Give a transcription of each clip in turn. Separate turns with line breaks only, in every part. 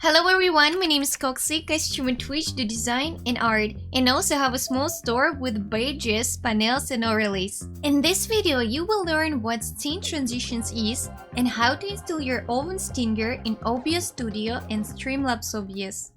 Hello everyone, my name is qoqsik. I stream on Twitch, do design and art, and also have a small store with badges, panels and overlays. In this video, you will learn what scene transitions is and how to install your own stinger in OBS Studio and Streamlabs OBS.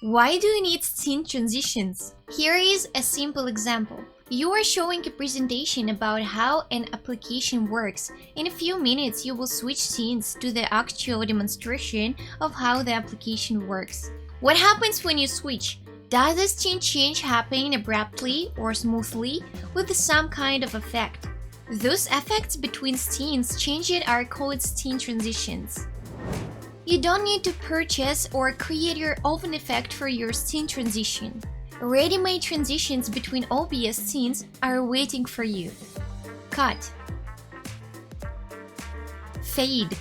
Why do you need scene transitions? Here is a simple example. You are showing a presentation about how an application works. In a few minutes, you will switch scenes to the actual demonstration of how the application works. What happens when you switch? Does the scene change happen abruptly or smoothly with some kind of effect? Those effects between scenes changing are called scene transitions. You don't need to purchase or create your own effect for your scene transition. Ready-made transitions between OBS scenes are waiting for you. Cut, fade,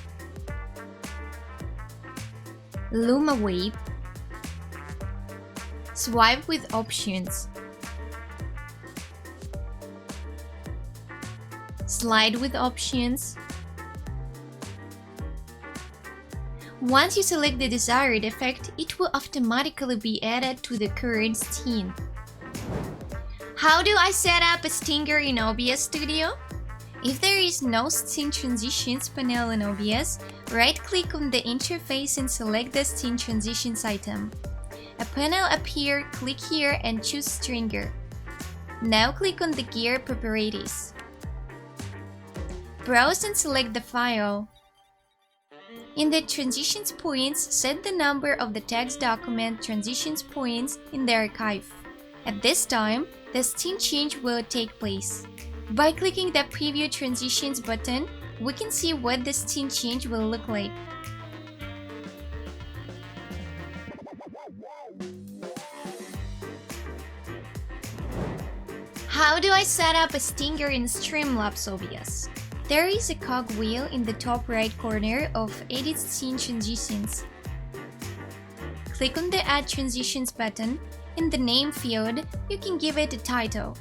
Luma wave, swipe with options, slide with options. Once you select the desired effect, it will automatically be added to the current scene. How do I set up a stinger in OBS Studio? If there is no scene transitions panel in OBS, right-click on the interface and select the scene transitions item. A panel appears, click here and choose stinger. Now click on the gear properties. Browse and select the file. In the transitions points, set the number of the text document transitions points in the archive. At this time, the scene change will take place. By clicking the Preview Transitions button, we can see what the scene change will look like. How do I set up a stinger in Streamlabs OBS? There is a cog wheel in the top right corner of Edit Scene Transitions. Click on the Add Transitions button. In the name field, you can give it a title.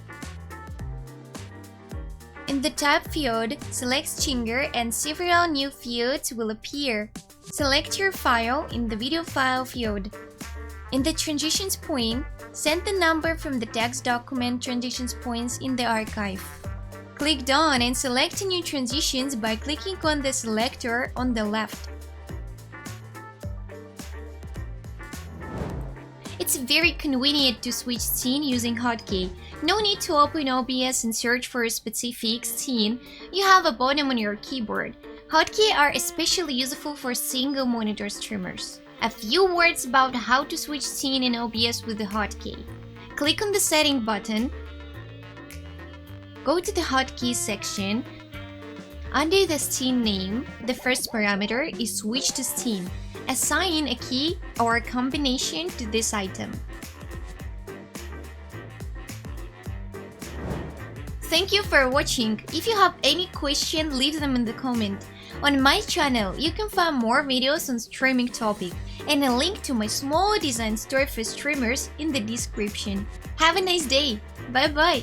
In the tab field, select stinger and several new fields will appear. Select your file in the video file field. In the transitions point, set the number from the text document transitions points in the archive. Click Done and select new transitions by clicking on the selector on the left. It's very convenient to switch scene using hotkey. No need to open OBS and search for a specific scene. You have a button on your keyboard. Hotkeys are especially useful for single monitor streamers. A few words about how to switch scene in OBS with the hotkey. Click on the Setting button. Go to the Hotkeys section. Under the scene name, the first parameter is Switch to Scene. Assign a key or a combination to this item. Thank you for watching. If you have any question, leave them in the comment. On my channel, you can find more videos on streaming topic and a link to my small design store for streamers in the description. Have a nice day. Bye bye.